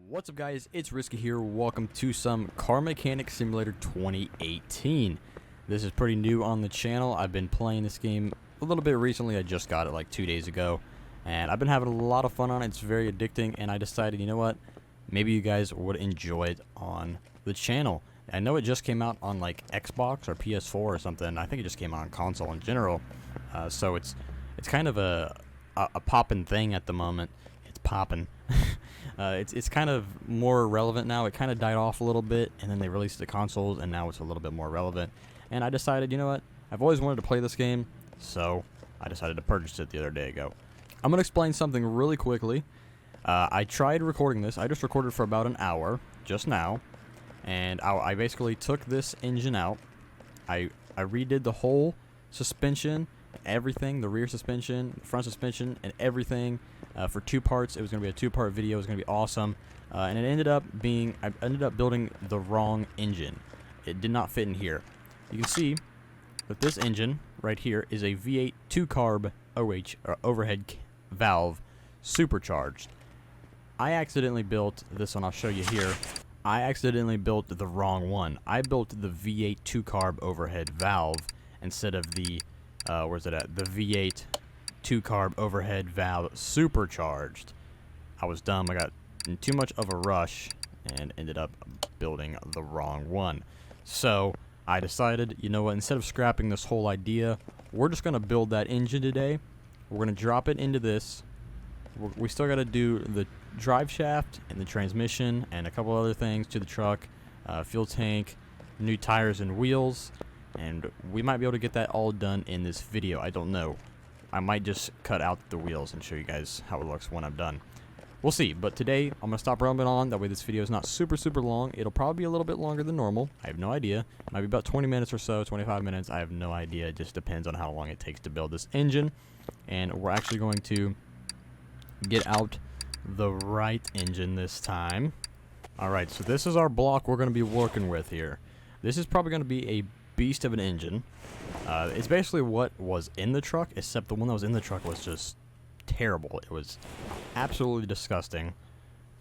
What's up, guys? It's Risky here. Welcome to some Car Mechanic Simulator 2018. This is pretty new on the channel. I've been playing this game a little bit recently. I just got it like 2 days ago, and I've been having a lot of fun on it. It's very addicting, and I decided, you know what? Maybe you guys would enjoy it on the channel. I know it just came out on like Xbox or PS4 or something. I think it just came out on console in general. So it's kind of a poppin' thing at the moment. It's poppin'. It's kind of more relevant now. It kind of died off a little bit, and then they released the consoles, and now it's a little bit more relevant. And I decided, you know what? I've always wanted to play this game, so I decided to purchase it the other day ago. I'm going to explain something really quickly. I tried recording this. I just recorded for about an hour just now, and I basically took this engine out. I redid the whole suspension, everything, the rear suspension, the front suspension, and everything. For 2 parts. It was going to be a 2-part video. It was going to be awesome, and it ended up being, I ended up building the wrong engine. It did not fit in here. You can see that this engine right here is a V8 2-carb overhead valve supercharged. I accidentally built this one. I'll show you here. I accidentally built the wrong one. I built the V8 2-carb overhead valve instead of the where's it at? The V8 2-carb overhead valve supercharged. I was dumb. I got in too much of a rush and ended up building the wrong one. So I decided, you know what, instead of scrapping this whole idea, we're just going to build that engine today. We're going to drop it into this. We still got to do the drive shaft and the transmission and a couple other things to the truck, fuel tank, new tires and wheels, and we might be able to get that all done in this video. I don't know. I might just cut out the wheels and show you guys how it looks when I'm done. We'll see, but today I'm going to stop rambling on. That way this video is not super long. It'll probably be a little bit longer than normal. I have no idea. It might be about 20 minutes or so, 25 minutes. I have no idea. It just depends on how long it takes to build this engine. And we're actually going to get out the right engine this time. Alright, so this is our block we're going to be working with here. This is probably going to be a beast of an engine. It's basically what was in the truck, except the one that was in the truck was just terrible. It was absolutely disgusting,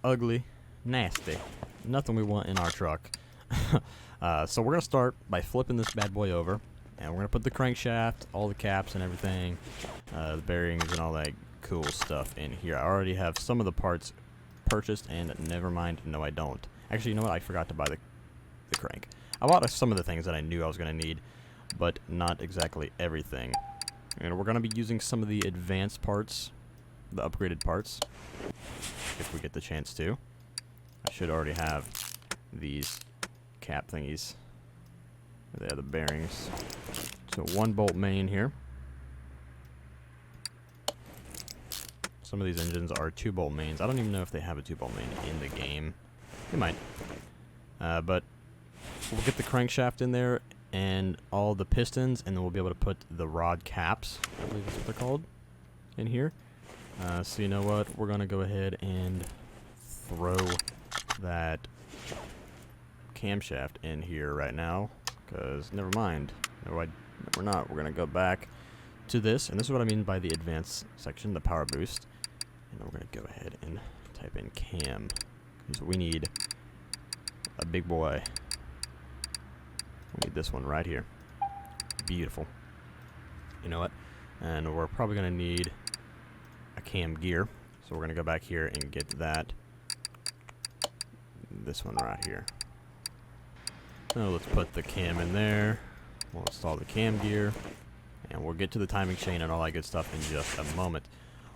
ugly, nasty. Nothing we want in our truck. So we're going to start by flipping this bad boy over, and we're going to put the crankshaft, all the caps and everything, the bearings and all that cool stuff in here. I already have some of the parts purchased, and never mind, no I don't. Actually, you know what? I forgot to buy the crank. I bought some of the things that I knew I was going to need, but not exactly everything. And we're going to be using some of the advanced parts, the upgraded parts, if we get the chance to. I should already have these cap thingies. They are the bearings. So 1-bolt main here. Some of these engines are 2-bolt mains. I don't even know if they have a 2-bolt main in the game. They might. But we'll get the crankshaft in there and all the pistons, and then we'll be able to put the rod caps, I believe that's what they're called, in here. So you know what? We're going to go ahead and throw that camshaft in here right now, because never mind. No, we're not. We're going to go back to this, and this is what I mean by the advanced section, the power boost. And we're going to go ahead and type in cam, because we need a big boy. We need this one right here. Beautiful. You know what? And we're probably going to need a cam gear. So we're going to go back here and get that. This one right here. So let's put the cam in there. We'll install the cam gear. And we'll get to the timing chain and all that good stuff in just a moment.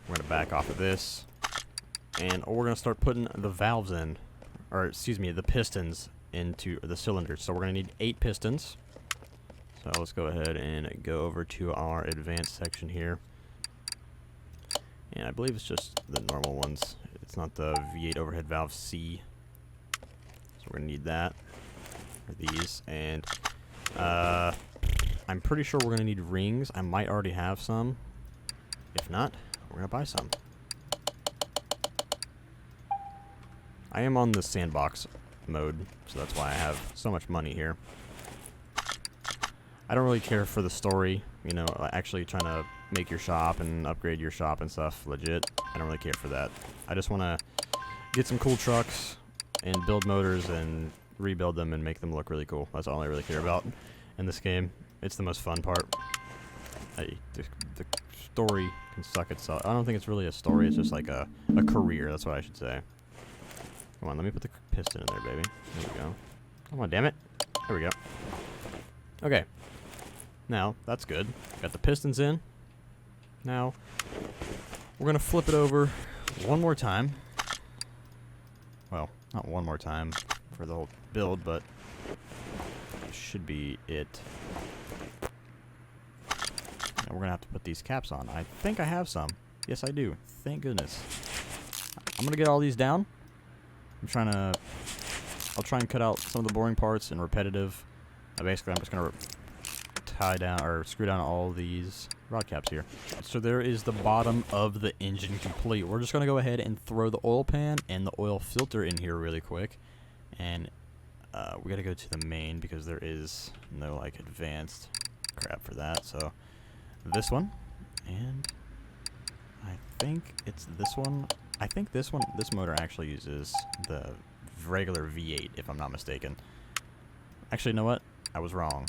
We're going to back off of this. And we're going to start putting the valves in. Or, excuse me, the pistons into the cylinders. So we're going to need 8 pistons. So let's go ahead and go over to our advanced section here. And I believe it's just the normal ones. It's not the V8 overhead valve C. So we're going to need that. Or these. And I'm pretty sure we're going to need rings. I might already have some. If not, we're going to buy some. I am on the sandbox mode, so that's why I have so much money here. I don't really care for the story, you know, actually trying to make your shop and upgrade your shop and stuff legit. I don't really care for that. I just want to get some cool trucks, and build motors and rebuild them and make them look really cool. That's all I really care about in this game. It's the most fun part. The story can suck itself. I don't think it's really a story. It's just like a career. That's what I should say. Come on, let me put the piston in there, baby. There we go. Come on, damn it. There we go. Okay. Now, that's good. Got the pistons in. Now, we're going to flip it over one more time. Well, not one more time for the whole build, but should be it. Now we're going to have to put these caps on. I think I have some. Yes, I do. Thank goodness. I'm going to get all these down. I'll try and cut out some of the boring parts and repetitive. Basically, I'm just going to tie down or screw down all these rod caps here. So there is the bottom of the engine complete. We're just going to go ahead and throw the oil pan and the oil filter in here really quick. And we got to go to the main because there is no like advanced crap for that. So this one, and I think it's this one. I think this motor actually uses the regular V8 if I'm not mistaken. Actually, you know what? I was wrong.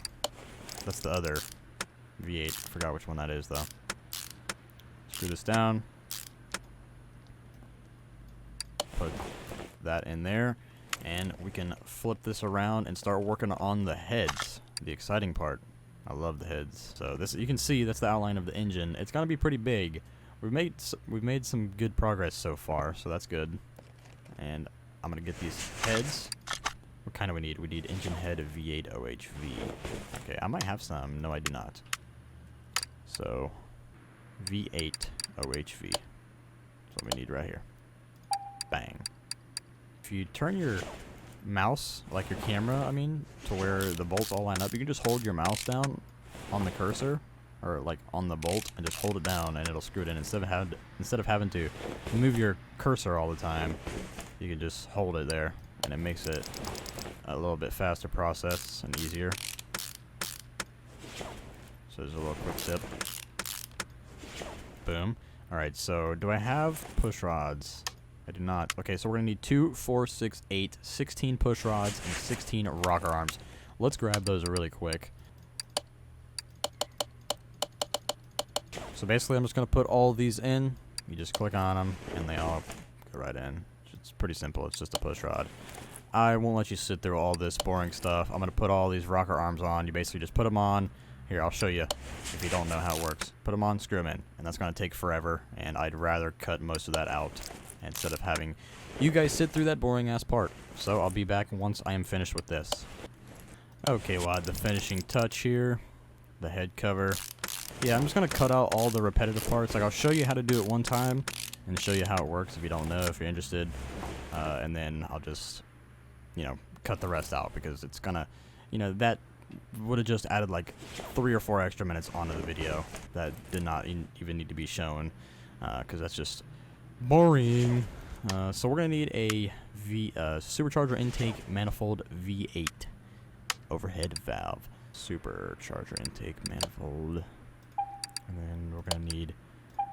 That's the other V8. Forgot which one that is, though. Screw this down. Put that in there. And we can flip this around and start working on the heads. The exciting part. I love the heads. So this, you can see, that's the outline of the engine. It's going to be pretty big. We've made some good progress so far, so that's good. And I'm going to get these heads. What kind do we need? We need engine head of V8 OHV. Okay, I might have some. No, I do not. So, V8 OHV. That's what we need right here. Bang. If you turn your mouse, like your camera, I mean, to where the bolts all line up, you can just hold your mouse down on the cursor, or like on the bolt, and just hold it down, and it'll screw it in. Instead of having to move your cursor all the time, you can just hold it there, and it makes it a little bit faster process and easier. So there's a little quick tip. Boom. Alright, so do I have push rods? I do not. Okay, so we're going to need 2, 4, 6, 8, 16 push rods and 16 rocker arms. Let's grab those really quick. So basically I'm just going to put all these in. You just click on them and they all go right in. It's pretty simple. It's just a push rod. I won't let you sit through all this boring stuff. I'm going to put all these rocker arms on. You basically just put them on. Here, I'll show you if you don't know how it works. Put them on, screw them in. And that's going to take forever. And I'd rather cut most of that out instead of having you guys sit through that boring ass part. So I'll be back once I am finished with this. Okay, well, the finishing touch here. The head cover. Yeah, I'm just going to cut out all the repetitive parts. Like, I'll show you how to do it one time and show you how it works if you don't know, if you're interested. And then I'll just, you know, cut the rest out because it's going to, you know, that would have just added like 3 or 4 extra minutes onto the video that did not even need to be shown because that's just boring. So we're going to need a Supercharger intake manifold V8 overhead valve. Supercharger intake manifold. And then we're going to need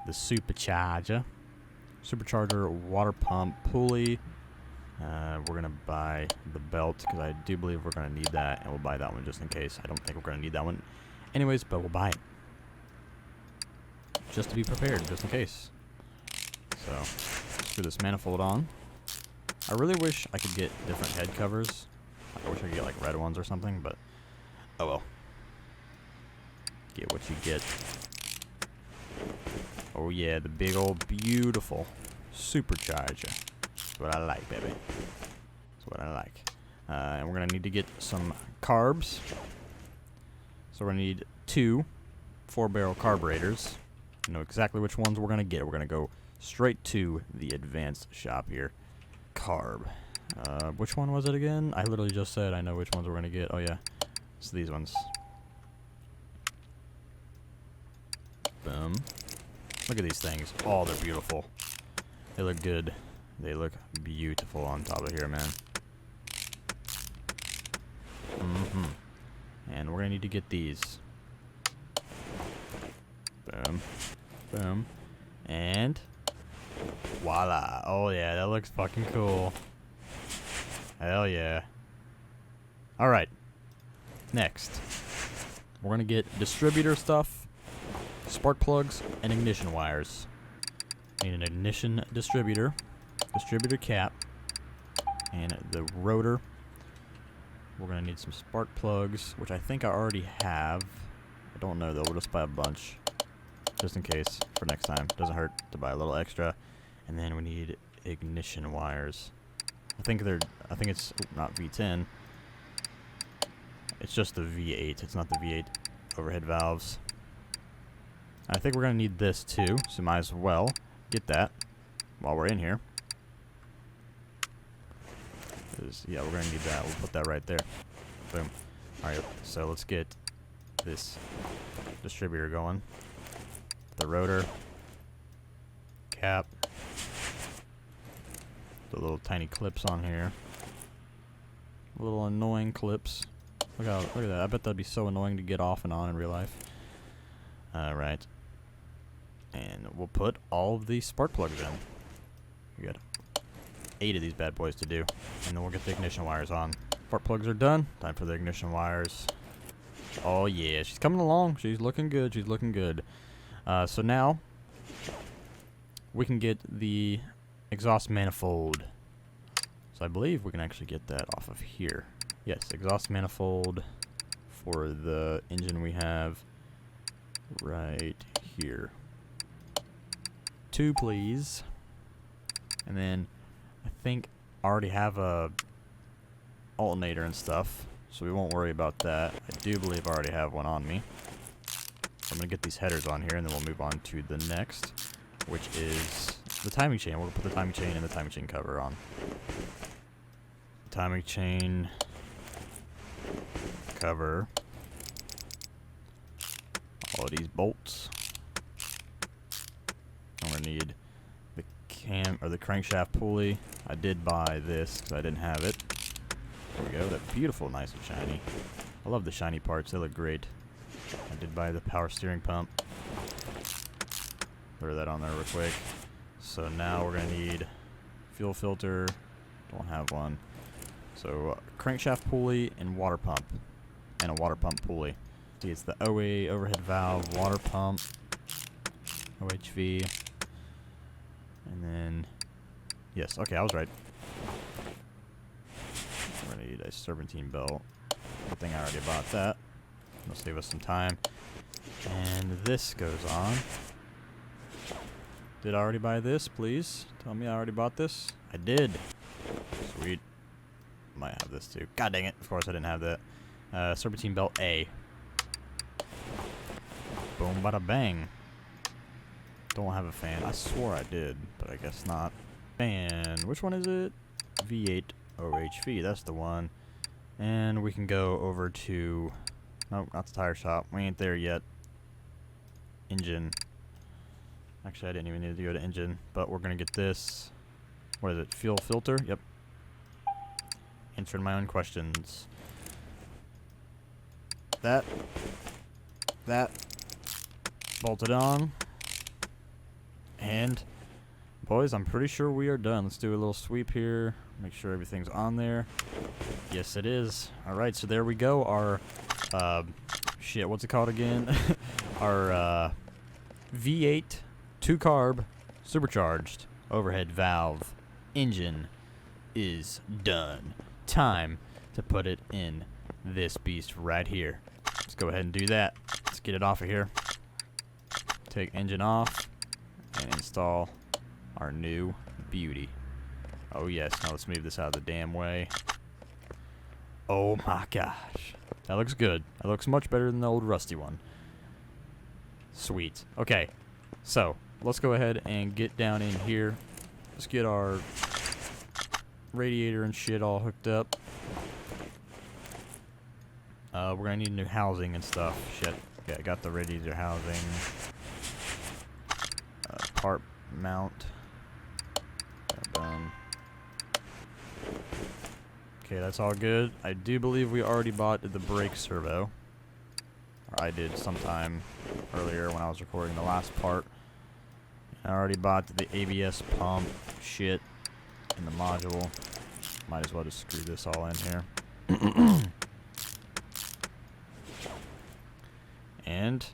the Supercharger. Supercharger water pump pulley. We're going to buy the belt because I do believe we're going to need that, and we'll buy that one just in case. I don't think we're going to need that one anyways, but we'll buy it. Just to be prepared, just in case. So, screw this manifold on. I really wish I could get different head covers. I wish I could get like red ones or something, but oh well. Get what you get. Oh yeah, the big old beautiful Supercharger. That's what I like, baby. That's what I like. And we're going to need to get some carbs. So we're going to need 2 4-barrel carburetors. I know exactly which ones we're going to get. We're going to go straight to the advanced shop here. Carb. Which one was it again? I literally just said I know which ones we're going to get. Oh yeah, it's these ones. Boom. Look at these things. Oh, they're beautiful. They look good. They look beautiful on top of here, man. And we're going to need to get these. Boom. Boom. And voila. Oh, yeah, that looks fucking cool. Hell yeah. Alright. Next. We're gonna get distributor stuff, spark plugs, and ignition wires. Need an ignition distributor, distributor cap, and the rotor. We're gonna need some spark plugs, which I think I already have. I don't know though, we'll just buy a bunch. Just in case, for next time. Doesn't hurt to buy a little extra. And then we need ignition wires. I think it's not V10. It's just the V8. It's not the V8 overhead valves. I think we're gonna need this too, so might as well get that while we're in here. Yeah, we're gonna need that. We'll put that right there. Boom. Alright, so let's get this distributor going. The rotor, cap, the little tiny clips on here. Little annoying clips. Look at that. I bet that'd be so annoying to get off and on in real life. Alright. And we'll put all of these spark plugs in. We got 8 of these bad boys to do. And then we'll get the ignition wires on. Spark plugs are done. Time for the ignition wires. Oh yeah, she's coming along. She's looking good. She's looking good. So now we can get the exhaust manifold. So I believe we can actually get that off of here. Yes, exhaust manifold for the engine we have right here. 2, please. And then I think I already have a alternator and stuff, so we won't worry about that. I do believe I already have one on me. I'm going to get these headers on here, and then we'll move on to the next, which is the timing chain. We're going to put the timing chain and the timing chain cover on. Timing chain cover. All of these bolts. I'm going to need the the crankshaft pulley. I did buy this because I didn't have it. There we go. That beautiful, nice and shiny. I love the shiny parts. They look great. I did buy the power steering pump. Throw that on there real quick. So now we're going to need fuel filter. Don't have one. So crankshaft pulley and water pump. And a water pump pulley. See, it's the OA overhead valve, water pump, OHV. And then, yes, okay, I was right. We're going to need a serpentine belt. Good thing I already bought that. It'll save us some time. And this goes on. Did I already buy this, please? Tell me I already bought this. I did. Sweet. Might have this too. God dang it. Of course I didn't have that. Serpentine belt A. Boom, bada bang. Don't have a fan. I swore I did, but I guess not. Fan. Which one is it? V8 OHV. That's the one. And we can go over to... Nope, not the tire shop. We ain't there yet. Engine. Actually, I didn't even need to go to engine, but we're going to get this. What is it? Fuel filter? Yep. Answering my own questions. That. Bolted on. And, boys, I'm pretty sure we are done. Let's do a little sweep here. Make sure everything's on there. Yes, it is. Alright, so there we go. Our, shit, what's it called again? Our, V8 2-carb supercharged overhead valve engine is done. Time to put it in this beast right here. Let's go ahead and do that. Let's get it off of here. Take engine off and install our new beauty. Oh yes, now let's move this out of the damn way. Oh my gosh. That looks good. That looks much better than the old rusty one. Sweet. Okay, so let's go ahead and get down in here. Let's get our radiator and shit all hooked up. We're gonna need new housing and stuff. Shit. Okay, I got the radiator housing. Part mount. Done. Okay, that's all good. I do believe we already bought the brake servo. Or I did sometime earlier when I was recording the last part. I already bought the ABS pump shit in the module. Might as well just screw this all in here. And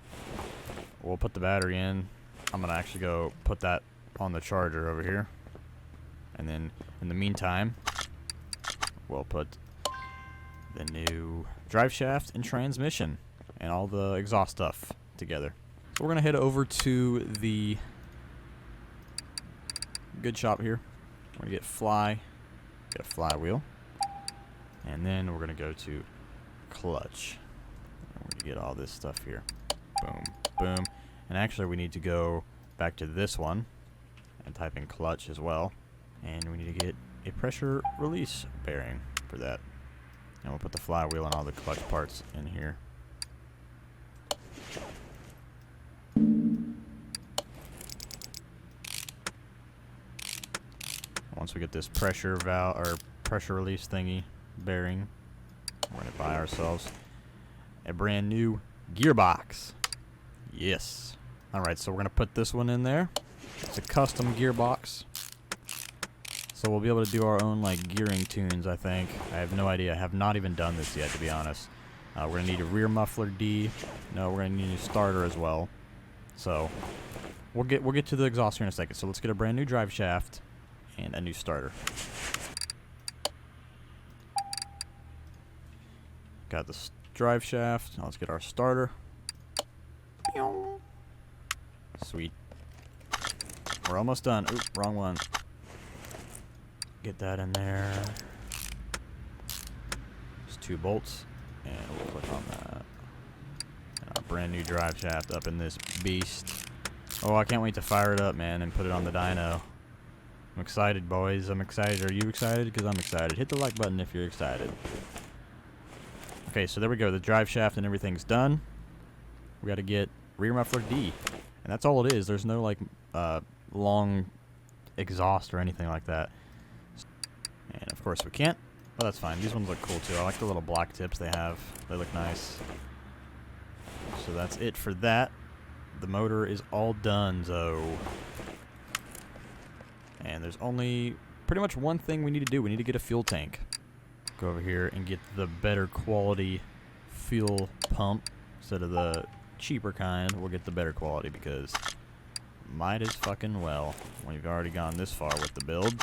we'll put the battery in. I'm going to actually go put that on the charger over here. And then in the meantime, we'll put the new drive shaft and transmission and all the exhaust stuff together. So we're going to head over to the good shop here. We're going to get a flywheel. And then we're going to go to clutch. And we're going to get all this stuff here. Boom, boom. And actually we need to go back to this one and type in clutch as well. And we need to get a pressure release bearing for that. And we'll put the flywheel and all the clutch parts in here. Once we get this pressure valve or pressure release thingy bearing, we're going to buy ourselves a brand new gearbox. Yes. Alright, so we're going to put this one in there. It's a custom gearbox. So we'll be able to do our own like gearing tunes, I think. I have no idea. I have not even done this yet, to be honest. We're going to need a rear muffler D. No, we're going to need a new starter as well. So we'll get to the exhaust here in a second. So let's get a brand new drive shaft and a new starter. Got the drive shaft. Now let's get our starter. Sweet. We're almost done. Oop, wrong one. Get that in there. Just 2 bolts. And we'll click on that. And our brand new drive shaft up in this beast. Oh, I can't wait to fire it up, man, and put it on the dyno. I'm excited, boys. I'm excited. Are you excited? Because I'm excited. Hit the like button if you're excited. Okay, so there we go. The drive shaft and everything's done. We got to get rear muffler D. And that's all it is. There's no, like, long exhaust or anything like that. And, of course, we can't. But that's fine. These ones look cool, too. I like the little black tips they have. They look nice. So that's it for that. The motor is all done, so... And there's only pretty much one thing we need to do. We need to get a fuel tank. Go over here and get the better quality fuel pump. Instead of the cheaper kind, we'll get the better quality because might as fucking well. We've already gone this far with the build.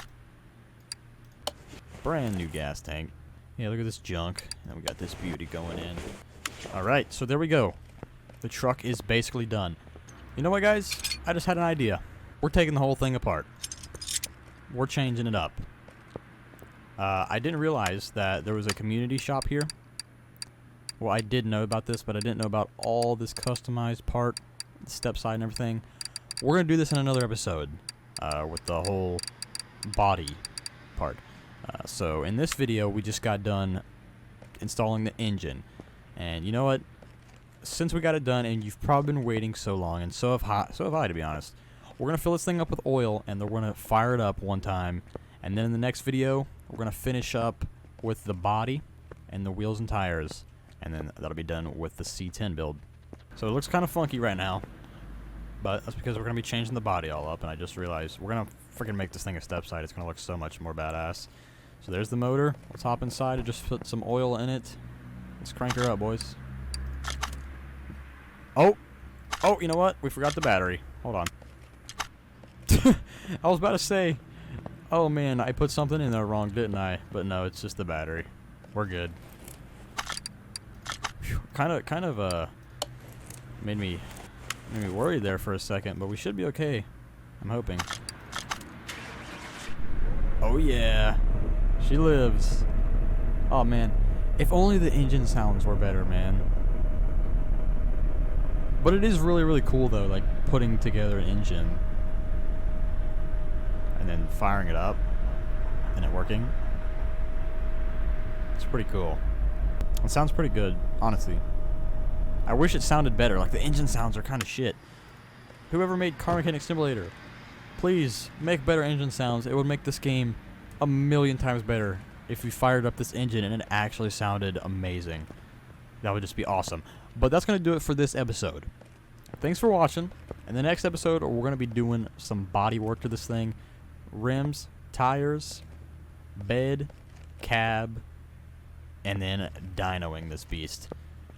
Brand new gas tank. Yeah, look at this junk. And we got this beauty going in. Alright, so there we go. The truck is basically done. You know what, guys? I just had an idea. We're taking the whole thing apart. We're changing it up. I didn't realize that there was a community shop here. Well, I did know about this, but I didn't know about all this customized part, step side and everything. We're going to do this in another episode with the whole body part. So in this video, we just got done installing the engine. And you know what? Since we got it done, and you've probably been waiting so long, and so have I, to be honest. We're going to fill this thing up with oil, and then we're going to fire it up one time. And then in the next video, we're going to finish up with the body and the wheels and tires. And then that'll be done with the C10 build. So it looks kind of funky right now. But that's because we're going to be changing the body all up. And I just realized we're going to freaking make this thing a step side. It's going to look so much more badass. So there's the motor. Let's hop inside and just put some oil in it. Let's crank her up, boys. Oh, you know what? We forgot the battery. Hold on. I was about to say, oh man, I put something in there wrong, didn't I? But no, it's just the battery. We're good. Kind of made me worried there for a second, but we should be okay. I'm hoping. Oh yeah, she lives. Oh man, if only the engine sounds were better, man. But it is really, really cool though, like putting together an engine and then firing it up and it working. It's pretty cool. It sounds pretty good, honestly. I wish it sounded better. Like the engine sounds are kind of shit. Whoever made Car Mechanic Simulator, please make better engine sounds. It would make this game a million times better if we fired up this engine and it actually sounded amazing. That would just be awesome. But that's going to do it for this episode. Thanks for watching. In the next episode, we're going to be doing some body work to this thing. Rims, tires, bed, cab, and then dynoing this beast.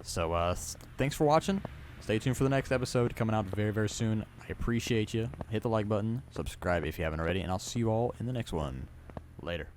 So thanks for watching. Stay tuned for the next episode coming out very, very soon. I appreciate you. Hit the like button, subscribe if you haven't already, and I'll see you all in the next one. Later.